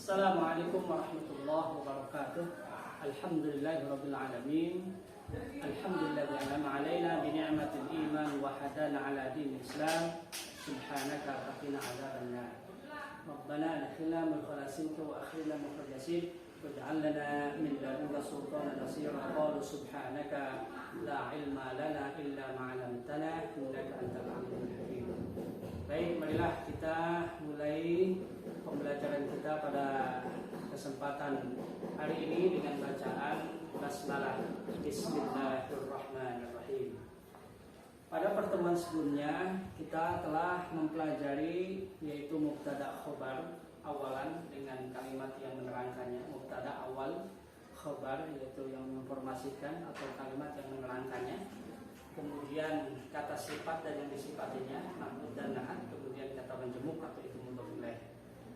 Assalamualaikum warahmatullahi wabarakatuh. Alhamdulillahirabbil alamin. Alhamdulillahi an'ama 'alaina bi ni'matil iman wa hadana 'ala dinil Islam. Subhanaka faqina 'adzabannar. Rabbana adkhilna mudkhala sidqin wa akhrijna mukhraja sidqin waj'al lana min ladunka sultanan nasira. Qalu subhanaka la 'ilma lana illa ma 'allamtana innaka antal 'alimul hakim. Baik, marilah kita mulai pembelajaran kita pada kesempatan hari ini dengan bacaan basmalah. Bismillahirrahmanirrahim. Pada pertemuan sebelumnya kita telah mempelajari yaitu mubtada khobar awalan dengan kalimat yang menerangkannya. Mubtada awal, khobar yaitu yang menginformasikan atau kalimat yang menerangkannya. Kemudian kata sifat dan yang disifatinya, ma'mud dan na'at. Kemudian kata menjemuk atau itu mudhof ilaih.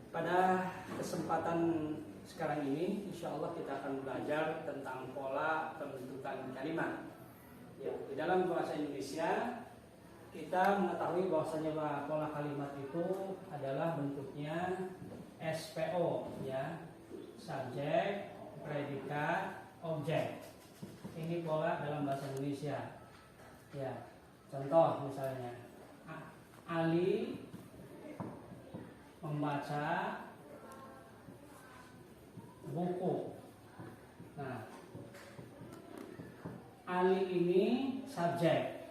Pada kesempatan sekarang ini, insya Allah kita akan belajar tentang pola pembentukan kalimat. Ya, di dalam bahasa Indonesia kita mengetahui bahwasanya pola kalimat itu adalah bentuknya SPO, ya, subjek, predikat, objek. Ini pola dalam bahasa Indonesia. Ya, contoh misalnya Ali membaca buku. Nah, Ali ini subjek,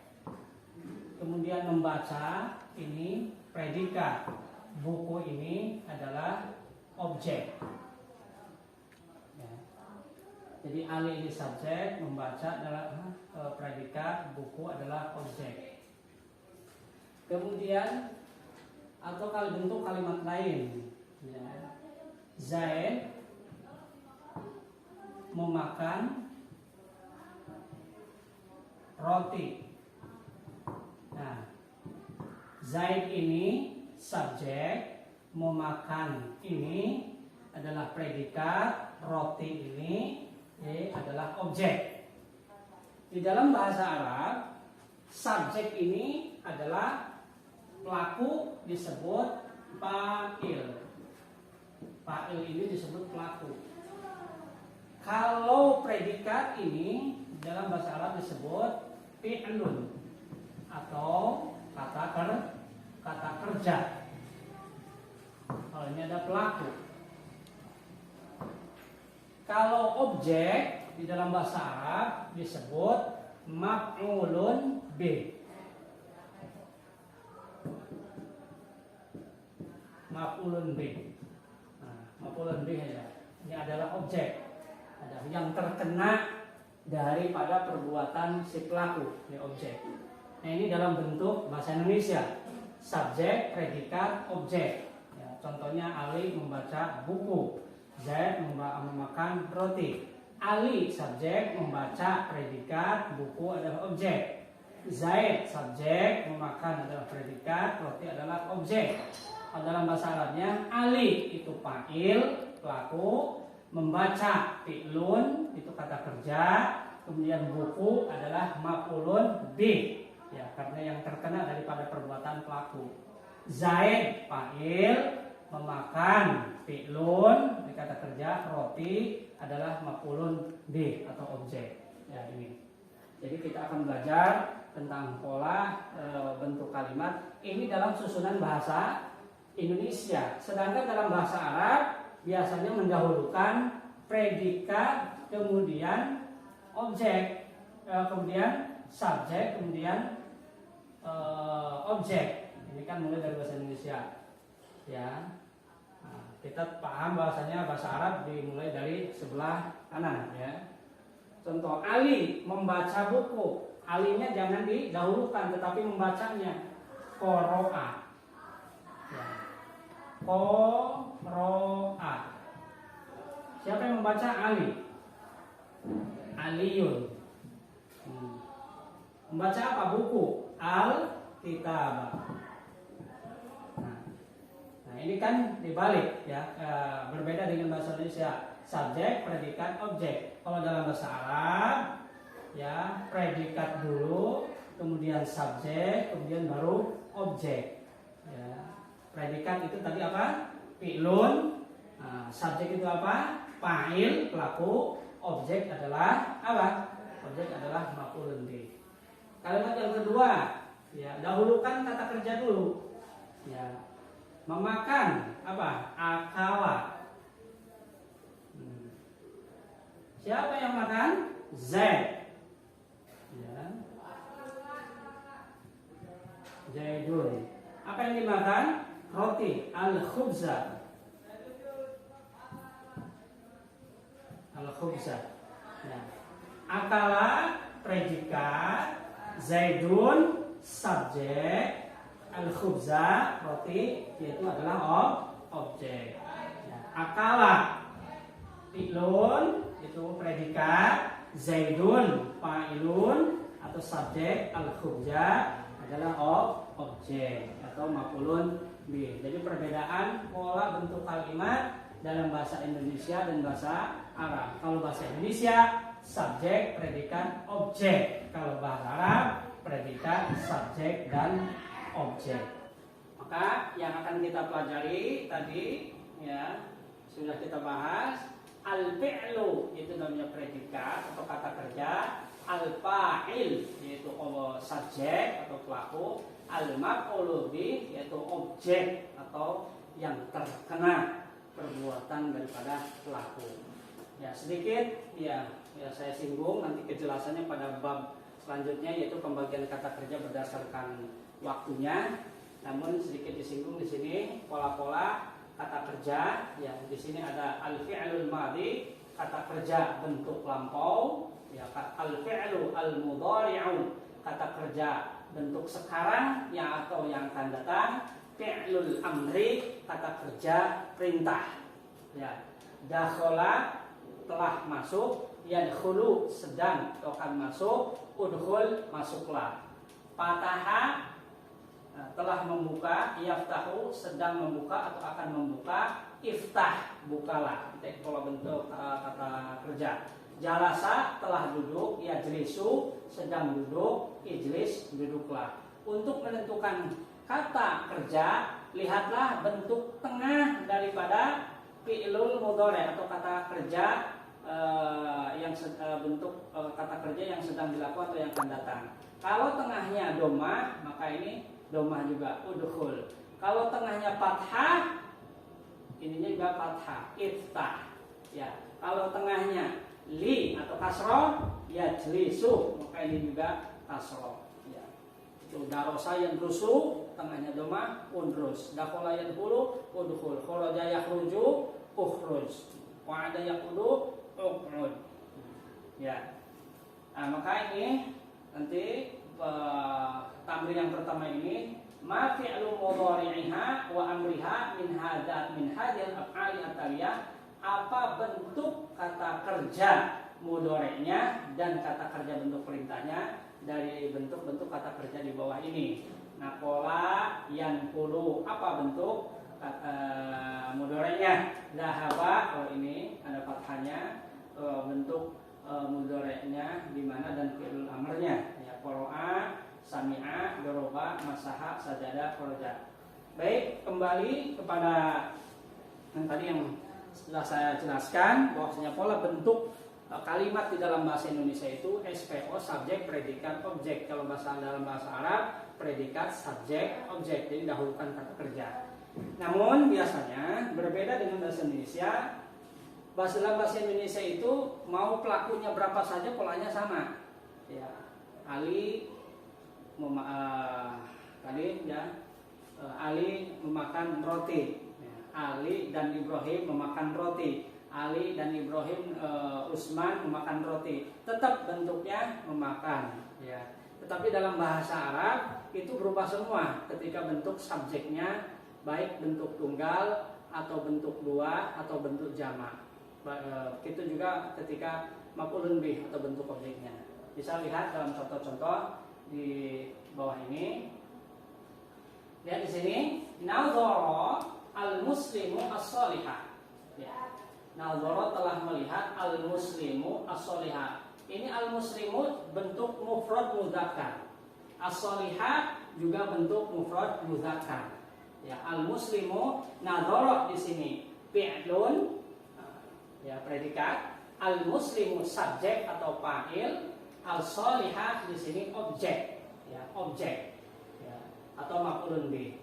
kemudian membaca ini predikat, buku ini adalah objek. Ya. Jadi Ali ini subjek, membaca adalah predikat, buku adalah objek. Kemudian atau kalau bentuk kalimat lain, ya. Zaid memakan roti. Nah, Zaid ini subjek, memakan ini adalah predikat, roti ini adalah objek. Di dalam bahasa Arab, subjek ini adalah pelaku, disebut fa'il. Fa'il ini disebut pelaku. Kalau predikat ini dalam bahasa Arab disebut fi'lun atau kata kerja. Kalau ini ada pelaku. Kalau objek di dalam bahasa Arab disebut maf'ulun bih. Maf'ulun bih. Nah, maf'ulun bih ya. Ini adalah objek. Ada yang terkena daripada perbuatan si pelaku, ini objek. Nah, ini dalam bentuk bahasa Indonesia. Subjek, predikat, objek. Ya, contohnya Ali membaca buku, Zaid memakan roti. Ali subjek, membaca predikat, buku adalah objek. Zaid subjek, memakan adalah predikat, roti adalah objek. Dalam bahasa Arabnya Ali itu fa'il, pelaku, membaca fi'lun itu kata kerja, kemudian buku adalah maf'ulun bih, ya, karena yang terkena daripada perbuatan pelaku. Zaid fa'il, memakan fi'lun itu kata kerja, roti adalah maf'ulun bih atau objek. Ya, ini. Jadi kita akan belajar tentang pola bentuk kalimat ini dalam susunan bahasa Indonesia. Sedangkan dalam bahasa Arab biasanya mendahulukan predikat, kemudian objek, kemudian subjek, kemudian objek. Ini kan mulai dari bahasa Indonesia, ya. Nah, kita paham bahasanya bahasa Arab dimulai dari sebelah kanan, ya. Contoh Ali membaca buku. Alinya jangan didahulukan, tetapi membacanya qoro'a. Ya. Qoro'a. Siapa yang membaca? Ali. Aliyun. Membaca apa? Buku. Al-Kitab. Nah, ini kan dibalik, ya. Berbeda dengan bahasa Indonesia. Subjek, predikat, objek. Kalau dalam bahasa Arab, ya, predikat dulu, kemudian subjek, kemudian baru objek. Ya. Predikat itu tadi apa? Fi'lun, Subjek itu apa? Fa'il, pelaku. Objek adalah apa? Objek adalah maf'ulun bih. Kalimat yang kedua, ya, dahulukan kata kerja dulu. Ya. Memakan apa? Akala. Siapa yang makan? Zaid. Ya. Zaidun. Apa yang dimakan? Roti. Al-khubza. Al-khubza. Ya. Akala predikat, Zaidun subjek, al-khubza roti yaitu adalah objek. Ya. Akala fi'lun itu predikat, Zaidun fa'ilun atau subjek, al-khubza adalah objek atau maf'ulun bih. Jadi perbedaan pola bentuk kalimat dalam bahasa Indonesia dan bahasa Arab. Kalau bahasa Indonesia subjek, predikat, objek. Kalau bahasa Arab predikat, subjek dan objek. Maka yang akan kita pelajari tadi ya sudah kita bahas. Al-fi'lu itu namanya predikat atau kata kerja. Al-fa'il yaitu subjek atau pelaku. Al-maf'ulu bih yaitu objek atau yang terkena perbuatan daripada pelaku. Ya sedikit ya saya singgung nanti kejelasannya pada bab selanjutnya yaitu pembagian kata kerja berdasarkan waktunya. Namun sedikit disinggung di sini pola-pola kata kerja. Ya di sini ada al-fi'lul madhi, kata kerja bentuk lampau. Ya al-fi'lu al-mudhari'u, kata kerja bentuk sekarang yang atau yang akan datang. Fi'lul amri, kata kerja perintah. Ya, dakhala telah masuk, yadkhulu sedang atau akan masuk, udkhul masuklah. Fataha telah membuka, yaftahu sedang membuka atau akan membuka, iftah bukalah. Itu pola bentuk kata kerja. Jalasa telah duduk, yajlisu sedang duduk, ijlis duduklah. Untuk menentukan kata kerja, lihatlah bentuk tengah daripada fi'lul mudhari' atau kata kerja yang bentuk kata kerja yang sedang dilakukan atau yang akan datang. Kalau tengahnya domah, maka ini domah juga udkhul. Kalau tengahnya fathah, ininya juga fathah, iftah. Ya. Kalau tengahnya li atau kasroh, yajlisu, maka ini juga kasroh. Ya. Itu darosa yang rusu, tengahnya domah, undrus. Dakhala yadkhulu, udkhul. Kharaja yakhruju, ukhruj. Wa'ada yaqudu, uq'ud. Ya. Nah, maka ini nanti tamrin yang pertama ini ma fi'lu mudhari'iha wa amriha min hadhil af'ali at-taliyah, apa bentuk kata kerja mudhari'nya dan kata kerja bentuk perintahnya dari bentuk-bentuk kata kerja di bawah ini. Nah, pola yanqulu, apa bentuk mudhari'nya? Dhahaba, ini ada fathahnya, bentuk mudhari'nya di mana dan fi'il amrnya. Ya, qara'a, sami'a, daraba, masaha, sajada, kharaja. Baik, kembali kepada yang tadi yang setelah saya jelaskan bahwasanya pola bentuk kalimat di dalam bahasa Indonesia itu SPO, subjek, predikat, objek. Kalau dalam bahasa Arab predikat, subjek, objek. Jadi dahulukan kata kerja. Namun biasanya berbeda dengan bahasa Indonesia. Dalam bahasa Indonesia itu mau pelakunya berapa saja polanya sama. Ya, Ali tadi ya Ali memakan roti. Ali dan Ibrahim memakan roti. Ali dan Ibrahim Utsman memakan roti. Tetap bentuknya memakan. Ya. Tetapi dalam bahasa Arab itu berubah semua ketika bentuk subjeknya, baik bentuk tunggal atau bentuk dua atau bentuk jamak. Begitu juga ketika maf'ulun bih atau bentuk objeknya. Bisa lihat dalam contoh-contoh di bawah ini. Lihat di sini, nadhara al-muslimu as-salihah. Ya. Nadhara telah melihat al-muslimu as-salihah. Ini al-muslimu bentuk mufrad mudzakkar. As-salihah juga bentuk mufrad mudzakkar. Ya, al-muslimu nadhara di sini fi'lun, ya predikat, al-muslimu subjek atau fa'il, al-sholihah di sini objek, ya objek, ya, atau maf'ulun bih.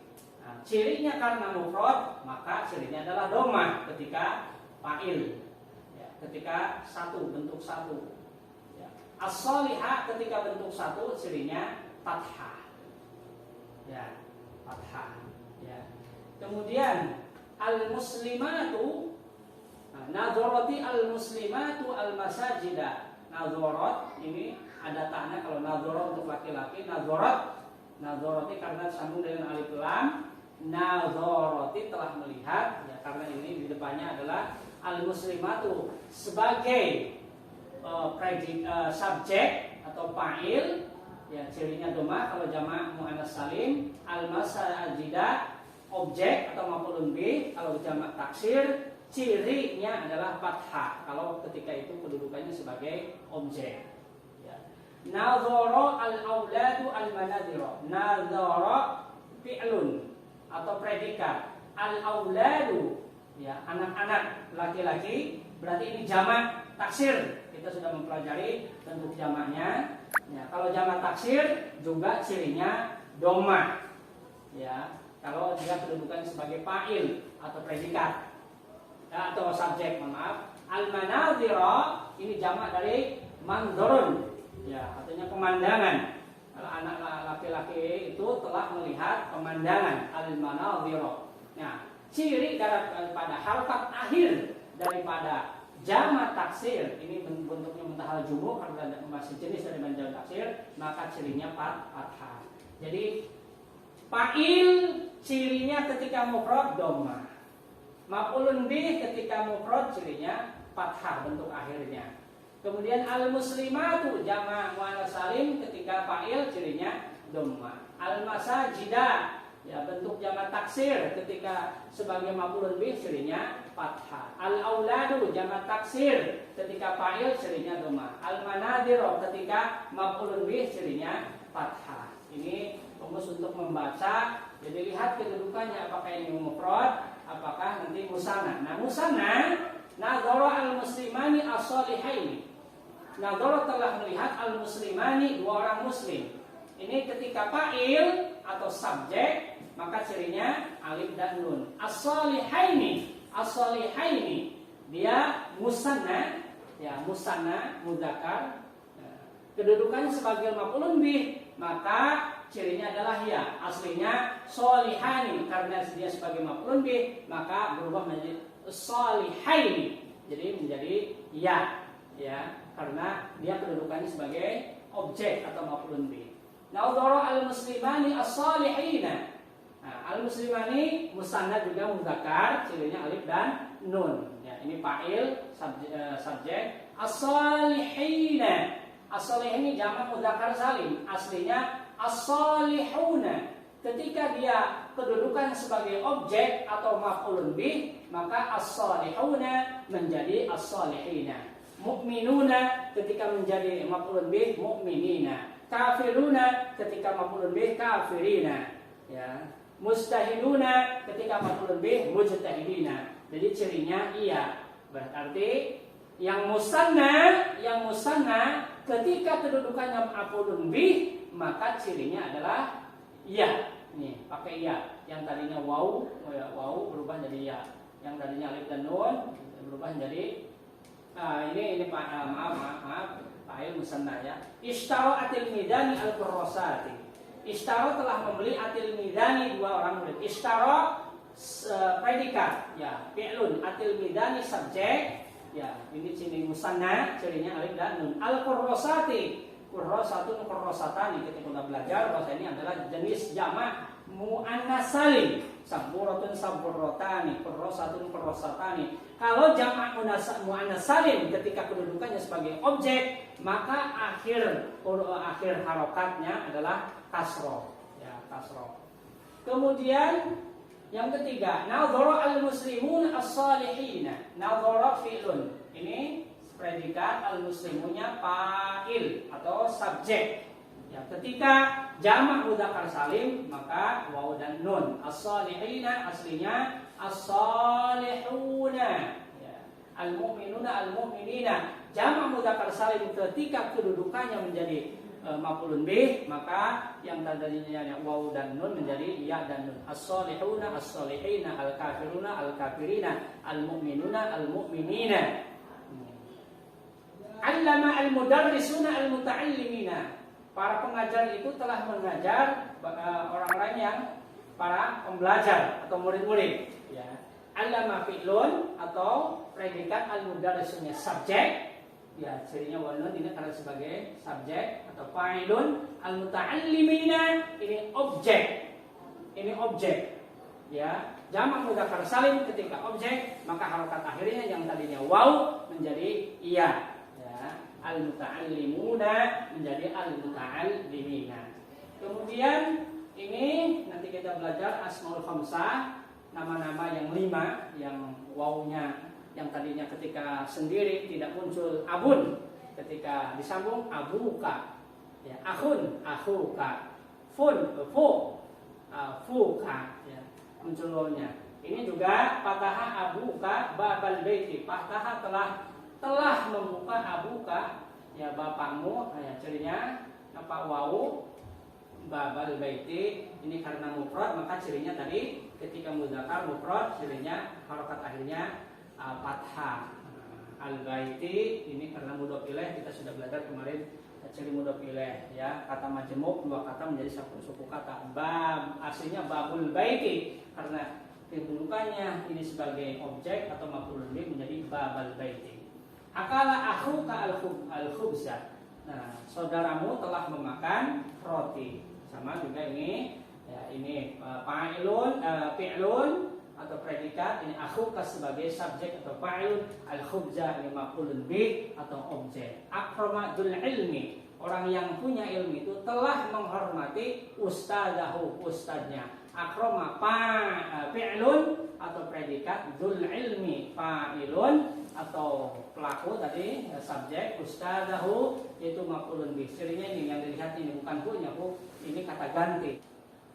Nah, cirinya karena mufrad maka cirinya adalah domah ketika fa'il, ya, ketika satu bentuk satu. Ya. As-sholihah ketika bentuk satu cirinya fathah, ya fathah. Ya. Kemudian al-muslimatu, nadhorati al-muslimatu al-masajida. Nadhorat ini ada tanda kalau nadhorat untuk laki-laki, nadhorati karena sambung dengan alif lam. Nadhorati telah melihat, ya karena ini di depannya adalah al-muslimatu sebagai subjek atau fa'il, ya cirinya domah kalau jamak muannas salim. Al-masajida objek atau maf'ulun bih kalau jamak taksir, cirinya adalah fathah kalau ketika itu kedudukannya sebagai objek. Ya. Nadhara al-auladu al-manadhira. Nadhara fi'lun atau predikat, al-auladu, ya anak-anak laki-laki, berarti ini jamak taksir. Kita sudah mempelajari bentuk jamaknya. Ya, kalau jamak taksir juga cirinya domah. Ya, kalau dia kedudukan sebagai fa'il atau predikat, ya, atau subjek, maaf. Al-manadhira ini jamak dari mandorun, ya artinya pemandangan. Kalau anak laki-laki itu telah melihat pemandangan, al-manadhira. Nah, ciri daripada harokat akhir daripada jamak taksir ini bentuknya muntahal jumu karena masih jenis dari jamak taksir, maka cirinya fathah. Jadi fa'il cirinya ketika mufrad dhammah. Maf'ulun bih ketika mufrad cirinya fathah bentuk akhirnya. Kemudian al-muslimatu jamak muannas salim ketika fa'il cirinya dhammah. Al-masajida ya bentuk jamak taksir ketika sebagai maf'ulun bih cirinya fathah. Al-auladu jamak taksir ketika fa'il cirinya dhammah. Al-manadhira ketika maf'ulun bih cirinya fathah. Ini rumus untuk membaca. Jadi lihat kedudukannya apakah ini mufrad, apakah nanti musanna. Nah, musanna nadhara al-muslimani as-solihaini. Nadhara telah melihat al-muslimani dua orang muslim. Ini ketika fa'il atau subjek maka cirinya alif dan nun. As-solihaini, as-solihaini dia musanna, ya musanna mudzakkar. Kedudukannya sebagai maf'ulun bih, maka cirinya adalah ya. Aslinya solihani karena dia sebagai maf'ulun bih, maka berubah menjadi solihaini. Jadi menjadi ya karena dia kedudukannya sebagai objek atau maf'ulun bih. Nadhara al-muslimani as-salihina. Nah, al-muslimani musanna juga mudzakkar, cirinya alif dan nun. Ya, ini fa'il subjek as-salihina. As-salihini jamak mudzakkar salim, aslinya as-salihuna. Ketika dia kedudukan sebagai objek atau maf'ulun bih, maka as-salihuna menjadi as-salihina. Mu'minuna ketika menjadi maf'ulun bih, mu'minina. Kafiruna ketika maf'ulun bih, kafirina. Ya. Mustahiduna ketika maf'ulun bih, mujtahidina. Jadi cirinya iya. Berarti yang musanna ketika kedudukannya maf'ulun bih, maka cirinya adalah ya. Nih, pakai ya. Yang tadinya waw berubah jadi ya. Yang tadinya alif dan nun berubah menjadi ini maaf fa'il musanna ya. Ishtara atil midani al-qurrasati. Ishtara telah membeli atil midani dua orang murid. Ishtara predikat ya, fi'lun, atil midani subjek. Ya, ini ciri musanna, cirinya alif dan nun. Al-qurrasati, qurrasatun qurrasatani. Ketika kita belajar bahasa ini adalah jenis jamak muannas salim. Saburatun saburratani, qurrasatun qurrasatani. Kalau jamak muannas salim ketika kedudukannya sebagai objek, maka akhir harokatnya adalah kasroh. Ya, kasroh. Kemudian yang ketiga, nadhara al-muslimun as-salihina. Nadhara fi'lun. Ini predikat, al-muslimunya fa'il atau subjek. Ya, ketika jamak mudzakkar salim maka waw dan nun. As-salihina aslinya as-salihuna, ya. Al-mu'minuna, al-mu'minina. Jamak mudzakkar salim ketika kedudukannya menjadi maf'ulun bih, maka yang tandanya waw dan nun menjadi ya dan nun. As-salihuna, as-salihina, al-kafiruna, al-kafirina, al-mu'minuna, al-mu'minina. Allama al-mudarrisuna al-muta'allimina. Para pengajar itu telah mengajar orang-orang yang para pembelajar atau murid-murid, ya. Allama fi'lun atau predikat, al-mudarrisuna subjek. Ya, cirinya wanun ini karena sebagai subjek atau fa'ilun, al-muta'allimina ini objek. Ini objek. Ya, jamak mudzakkar salim ketika objek, maka harokat akhirnya yang tadinya waw menjadi iya. Ya, al-muta'allimuna menjadi al-muta'allimina. Kemudian ini nanti kita belajar asmaul khamsah, nama-nama yang 5 yang wawnya yang tadinya ketika sendiri tidak muncul abun, ketika disambung abuka, ya, akhun, akhuka, fuka, ya, muncul wawnya. Ini juga fataha abuka babal baiti, fataha telah membuka abuka, ya, bapakmu, ya, cirinya apa wawu babal baiti ini karena mufrad, maka cirinya tadi ketika mudzakkar mufrad cirinya harokat akhirnya fathah. Al-baiti ini karena mudhof ilaih, kita sudah belajar kemarin ciri mudhof ilaih, ya. Kata majmuk 2 kata menjadi suku kata. Bab aslinya babul baiti, karena kedudukannya ini sebagai objek atau maf'ulun bih menjadi babal baiti. Akala akhuka al-khubza. Nah, saudaramu telah memakan roti. Sama juga ini, ya, ini fa'ilun, fi'lun atau predikat, ini akhuka sebagai subjek atau fa'il, al-khubza ini maf'ulun bih atau objek. Akramatul ilmi, orang yang punya ilmu itu telah menghormati ustadahu, ustadznya. Akrama fi'lun atau predikat, dzul ilmi fa'ilun atau pelaku tadi subjek, ustadahu yaitu maf'ulun bih. Cirinya ini yang dilihat ini bukan punya, ini kata ganti.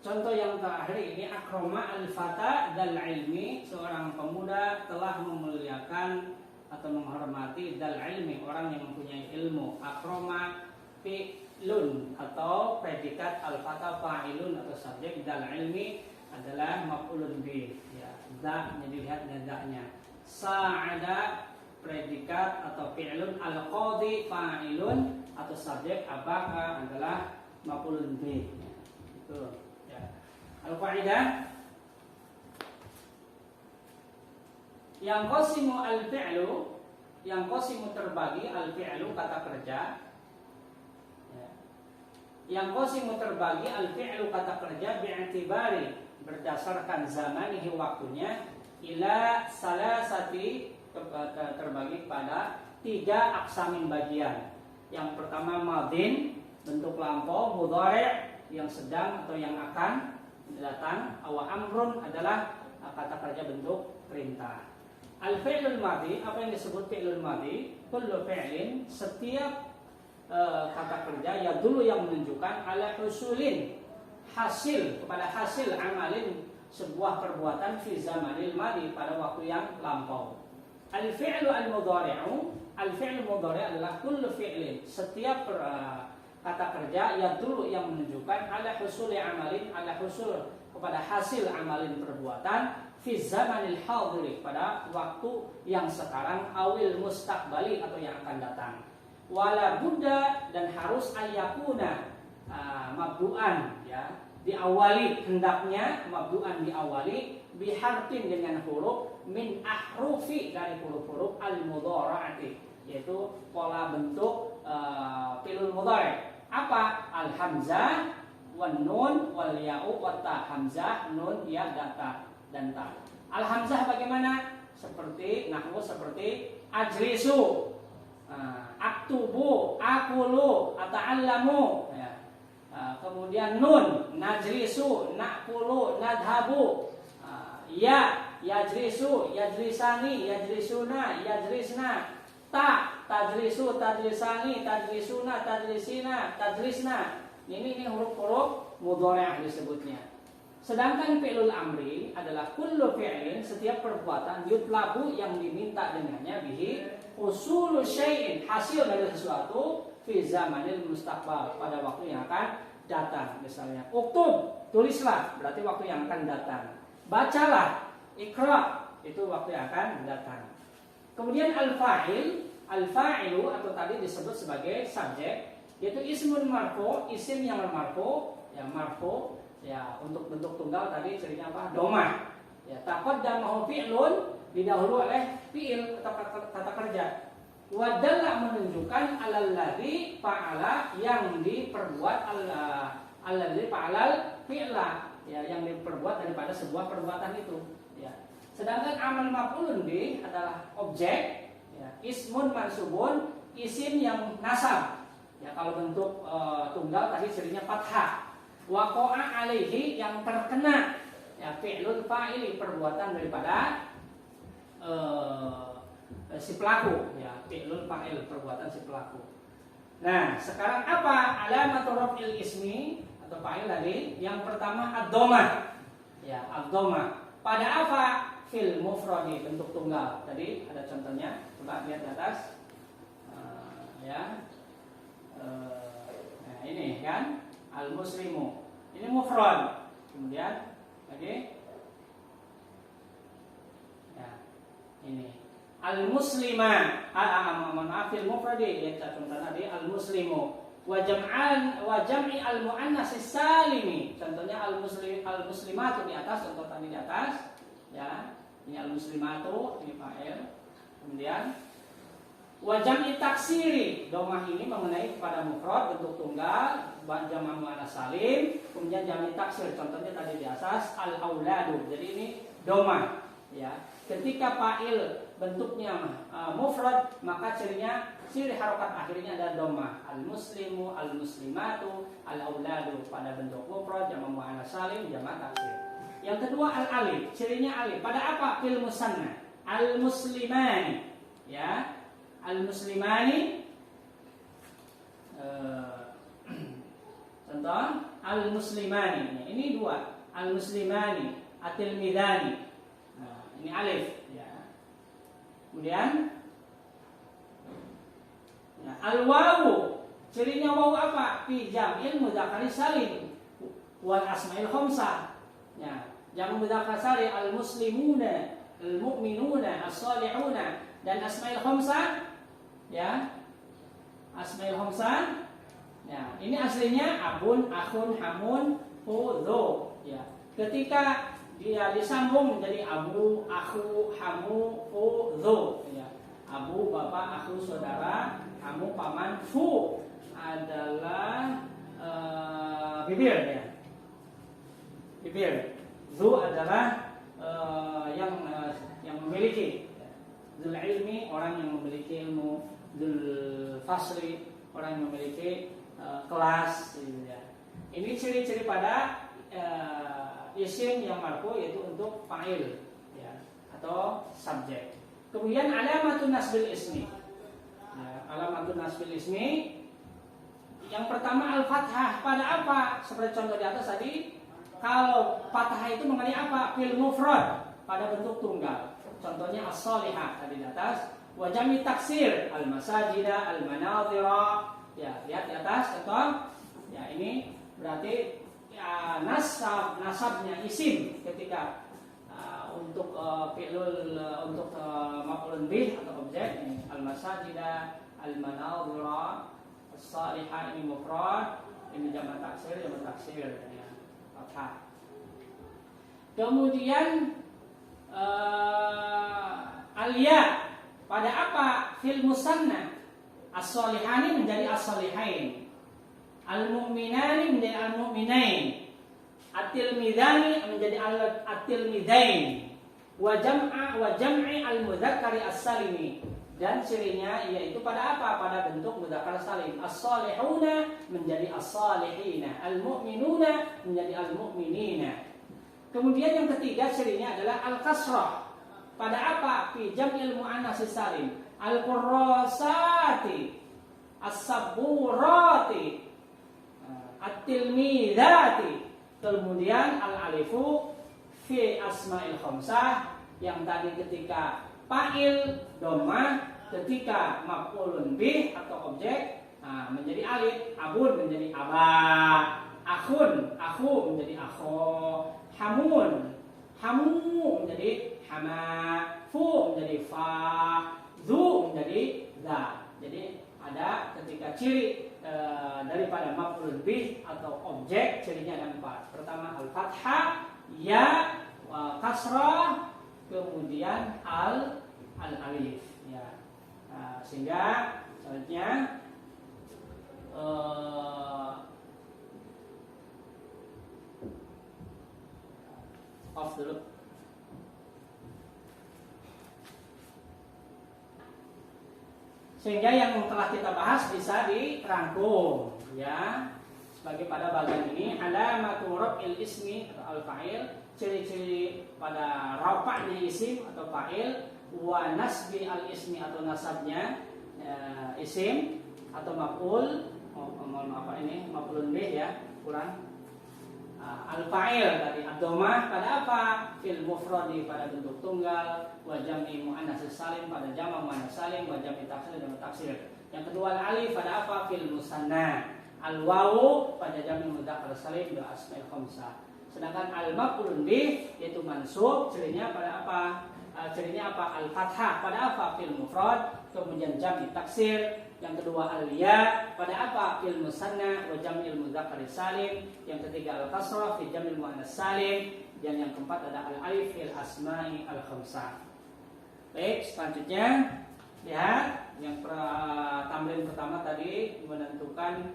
Contoh yang terakhir ini akroma al-fata dal ilmi, seorang pemuda telah memuliakan atau menghormati dal ilmi, orang yang mempunyai ilmu. Akroma fi'lun atau predikat, al-fata fa'ilun atau subjek, dal ilmi adalah maf'ulun bih, ya. Da dilihat dadanya. Sa'ada predikat atau fi'lun, al-qadi fa'ilun atau subjek, abaka adalah maf'ulun bih, ya. Itu. Al-qaidah yang qasimu al-fi'lu, yang qasimu terbagi al-fi'lu kata kerja, ya. Yang qasimu terbagi al-fi'lu kata kerja bi'tibari berdasarkan zamanihi waktunya, ila salasati terbagi pada 3 aksamin bagian. Yang pertama madin bentuk lampau, mudhari' yang sedang atau yang akan datang, awa amrun adalah kata kerja bentuk perintah. Al-fi'lul madhi, apa yang disebut fi'lul madhi? Kullu fi'lin, setiap kata kerja ya dulu yang menunjukkan ala husulin, hasil, kepada hasil amalin, sebuah perbuatan fi zamanil madhi, pada waktu yang lampau. Al-fi'lu al-mudhari'u, al-fi'lu mudhari' adalah kullu fi'lin, setiap kata kerja ya dulu yang menunjukkan ala husuli amalin, ala husul kepada hasil amalin perbuatan fi zamanil hadiri, pada waktu yang sekarang, awil mustaqbali atau yang akan datang. Wala budda, dan harus ayakuna mabdu'an, ya, diawali, hendaknya mabdu'an diawali biharfin dengan huruf min ahrufi, dari huruf-huruf al-mudhara'ati, yaitu pola bentuk fi'lul mudhari'. Apa? Al-hamzah wan nun wal ya'u wa ta. Hamzah, nun, ya, dan ta. Al-hamzah bagaimana? Seperti nahwu, seperti ajlisu, aktubu, akulu, ata'allamu, ya. Kemudian nun, najlisu, nakulu, nadhabu, ya, yajlisu, yajlisani, yajlisuna, yajlisna. Ta, tajlisu, tajlisani, tajlisuna, tajlisina, tajlisna. Ini huruf-huruf mudhari' disebutnya. Sedangkan fi'lul amri adalah kullu fi'lin, setiap perbuatan yutlabu yang diminta dengannya bihi usulu syai'in, hasil dari sesuatu fi zamanil mustaqbal, pada waktu yang akan datang. Misalnya uktub, tulislah, berarti waktu yang akan datang. Bacalah, ikra, itu waktu yang akan datang. Kemudian al-fa'ilu atau tadi disebut sebagai subjek, yaitu ismun marfu, isim yang marfu, yang marfu. Ya, untuk bentuk tunggal tadi cirinya apa? Domah. Ya, taqaddamahu fi'lun, didahului oleh fi'il atau kata kerja. Wa dalla menunjukkan alal ladzi fa'ala, yang diperbuat, alladzi fa'alal fi'la, ya, yang diperbuat daripada sebuah perbuatan itu, ya. Sedangkan amal maf'ulun bih adalah objek, ya, ismun mansubun, isim yang nasab. Ya, kalau bentuk tunggal tadi cirinya fathah. Waqa'a alaihi, yang terkena, ya, fi'lul fa'ili, perbuatan daripada si pelaku, ya, fi'lul fa'il, perbuatan si pelaku. Nah, sekarang apa alamatul raf'il ismi atau fa'il tadi? Yang pertama ad-dhammah. Ya, ad-dhammah. Pada apa? Fil mufradi, bentuk tunggal. Tadi ada contohnya, coba lihat di atas. Ya. Nah, ini kan al-muslimu. Ini mufrad. Kemudian lagi, ya, ini al-muslima. Maaf, fil mufradi, ya, contoh tadi al-muslimu. Wa jam'i al-muannas salimi. Contohnya al-muslimatu di atas, contoh tadi di atas. Ya, ini al-muslimatu, ini fa'il. Kemudian wa jam'i taksiri, domah ini mengenai kepada mufrad, bentuk tunggal, jama' muannas salim. Kemudian jam'i taksir, contohnya tadi di atas al-auladu. Jadi ini domah, ya. Ketika fa'il bentuknya mufrad, maka ciri harokat akhirnya adalah domah. Al-muslimu, al-muslimatu, al-auladu, pada bentuk mufrad, jama' muannas salim, jama' taksir. Yang kedua al-alif, cirinya alif. Pada apa? Fil musanna. Al-muslimani, ya. Al-muslimani, contoh al-muslimani, ini dua, al-muslimani, at-tilmidani. Nah, ini alif, ya. Kemudian ya, al-wawu, cirinya wawu apa? Fi jam'il mudzakkar salim wal asma'il khamsah. Ya, jamu mudzakkar salim al-muslimuna, al-mu'minuna, as-salihuna, dan asma'il khamsah, ya, asma'il khamsah. Ya, ini aslinya abun, akhun, hamun, hudhu. Ya, ketika dia disambung menjadi abu, akhu, hamu, hudhu. Ya, abu bapak, akhu saudara, hamu paman, fu adalah bibir, ya, bibir. Zu adalah yang memiliki. Dzul ilmi, orang yang memiliki ilmu. Dzul fasli, orang yang memiliki kelas, gitu ya. Ini ciri-ciri pada isim yang marfu, yaitu untuk fa'il, ya, atau subjek. Kemudian alamatun nasbil ismi. Ya, alamatun nasbil ismi. Yang pertama al-fathah. Pada apa? Seperti contoh di atas tadi. Kalau fathah itu mengenai apa? Fil mufrad, pada bentuk tunggal. Contohnya as-salihah tadi di atas. Wa jami taksir, al-masajida, al-manadhira. Ya, lihat di atas contoh. Ya, ini berarti ya, nasabnya isim ketika untuk fi'lul untuk maf'ulun bih atau objek ini al-masajida, al-manadhira, as-salihah ini mufrad, ini jamak taksir, ya, fathah. Kemudian al-ya, pada apa? Fil musanna. As-solihani menjadi as-solihain, al-mu'minani menjadi al-mu'minain, at-tilmidani menjadi at-tilmidain, wa jam'i al-mudzakkari as-salimi. Dan cirinya yaitu pada apa? Pada bentuk mudzakkar salim. As-solihuna menjadi as-solihina, al-mu'minuna menjadi al-mu'minina. Kemudian yang ketiga cirinya adalah al-kasrah. Pada apa? Fi jam'il mu'annas salim. Al-qurrasati, as-saburati, at-tilmidati. Kemudian al-alifu fi asma'il khamsah, yang tadi ketika fa'il dhammah, ketika maf'ulun bih atau objek menjadi alif, abun menjadi aba, akhun, akhu menjadi akho, hamun, hamu menjadi hama, fu menjadi fa, zu menjadi za. Jadi ada ketika ciri daripada maf'ulun bih atau objek, cirinya ada 4. Pertama al-fathah, ya, kasrah, kemudian al-alif ya. Sehingga selanjutnya off dulu. Sehingga yang telah kita bahas bisa dirangkum ya. Sebagai pada bagian ini ada maturab ismi atau al-fa'il, ciri-ciri pada rafa'nya isim atau fa'il, wa nasbi al-ismi atau nasabnya isim atau maf'ul. Mohon maaf ini maf'ulun bih ya, kurang. Al-fa'il tadi ad-dhammah pada apa? Fil mufradi pada bentuk tunggal, wa jam'i muannats salim pada jama' muannats salim, wa jam'i taksir dan taksir. Yang kedua al-alif pada apa? Fil musanna. Al-wawu pada jam'i mudzakkar salim dan asma'il khamsah. Sedangkan al-maf'ulun bih yaitu mansub, cirinya pada apa? Cirinya apa? Al-fathah pada apa? Fil mufrad, kemudian jam'i taksir. Yang kedua al-ya pada apa? Fil musanna wa jam'il mudzakkar salim. Yang ketiga al-kasrah fi jam'il muannats salim. Dan yang keempat ada al-alif fil asma'i al-khamsah. Baik, selanjutnya lihat yang tamrin pertama tadi menentukan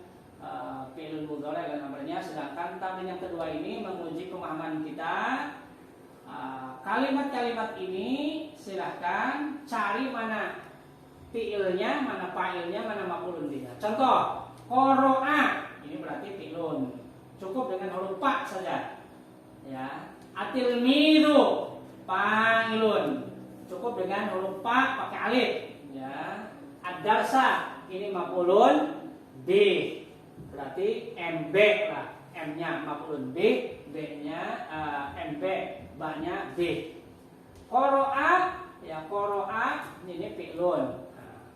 fi'il mudhari dan amarnya, sedangkan tamrin yang kedua ini menguji pemahaman kita. Kalimat-kalimat ini silahkan cari mana fi'ilnya, mana fa'ilnya, mana maf'ulun bihnya. Contoh, qara'a ini berarti fi'lun. Cukup dengan huruf fa saja. Ya. Atilmidu fa'ilun. Cukup dengan huruf fa pakai alif, ya. Ad-darsa ini maf'ulun bih. Berarti MB lah. M-nya maf'ulun bih, B-nya MB, ba-nya bih. Qara'a ya, qara'a ini fi'lun.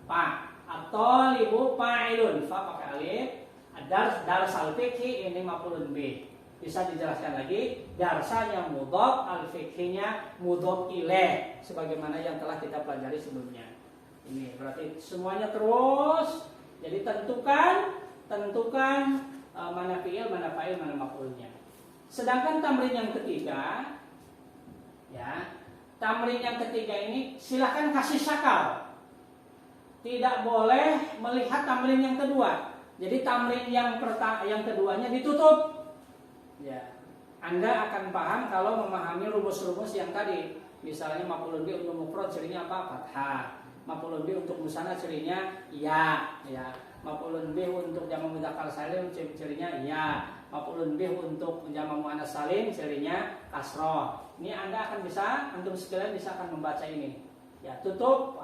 Fa atau libu fa'ilun, fa pakai alif. Darsal fikhi ini maf'ulun bih. Bisa dijelaskan lagi, darsanya mudhof, al-fikhinya mudhof ilaih, sebagaimana yang telah kita pelajari sebelumnya. Ini berarti semuanya terus. Jadi tentukan mana fi'il, mana fa'il, mana maf'ulnya. Sedangkan tamrin yang ketiga ya, tamrin yang ketiga ini silakan kasih syakal. Tidak boleh melihat tamrin yang kedua. Jadi tamrin yang keduanya ditutup. Ya. Anda akan paham kalau memahami rumus-rumus yang tadi. Misalnya maf'ulun bih untuk mufrad cirinya apa? Fathah. Maf'ulun bih untuk musanna cirinya ya. Maf'ulun bih untuk jamak mudzakkar salim cirinya ya. Maf'ulun bih untuk jamak muannats salim cirinya kasrah. Ini Anda akan bisa, antum sekalian bisa akan membaca ini. Ya, tutup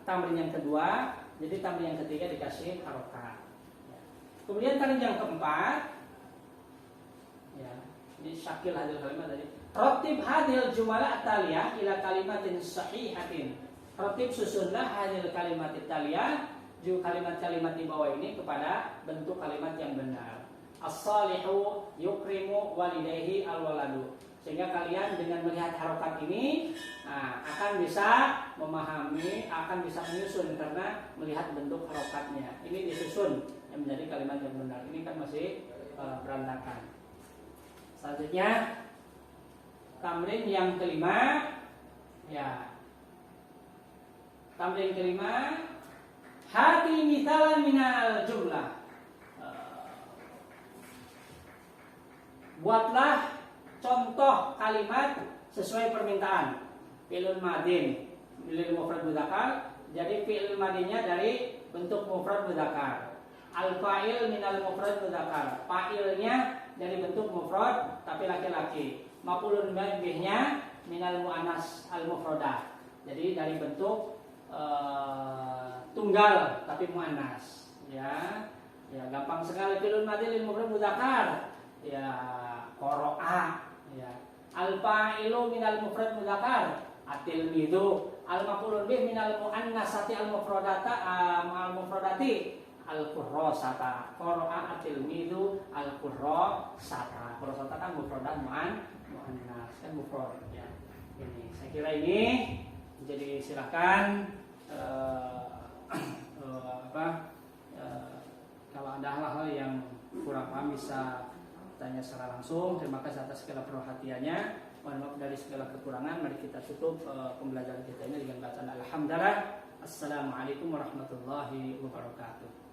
tamrin yang kedua, jadi tamrin yang ketiga dikasih harokat. Ya. Kemudian tamrin yang keempat, ya, ini syakil hadil kalimat tadi. Ratib hadil jumlah ataliyah ila kalimatin sahihatin. Ratib susunlah hadil kalimat ataliyah, kalimat-kalimat di bawah ini kepada bentuk kalimat yang benar. As-salihu yukrimu walidayhi al-waladu. Sehingga kalian dengan melihat harokat ini akan bisa memahami, akan bisa menyusun karena melihat bentuk harokatnya. Ini disusun yang menjadi kalimat yang benar. Ini kan masih berantakan. Selanjutnya tamrin yang kelima, ya. Tamrin kelima, hati mithalan minal jumlah. Buatlah contoh kalimat sesuai permintaan. Fi'lun madin lil mufrad mudzakkar. Jadi fi'il madinnya dari bentuk mufrad mudzakkar. Al-fa'il minal mufrad mudzakkar. Fa'ilnya dari bentuk mufrad tapi laki-laki. Maf'ulun bihnya minal muannas al-mufradah. Jadi dari bentuk tunggal tapi muannas, ya. Ya, gampang sekali filun madi lil mufrad mudzakkar. Ya, qara'a. Ya. Al fa'ilu minal mufrad mudzakkar. Atil midu. Al maf'ulun bih minal muannasati al mufradata al mufradati. Al qurrasata. Qara'a atil midu al qurrasata. Qurrasata kan mufradan muannas kan mufrad ya. Ini saya kira ini, jadi silakan kalau ada hal-hal yang kurang paham bisa tanya secara langsung. Terima kasih atas segala perhatiannya. Mohon maaf dari segala kekurangan. Mari kita tutup pembelajaran kita ini dengan bacaan alhamdulillah. Assalamualaikum warahmatullahi wabarakatuh.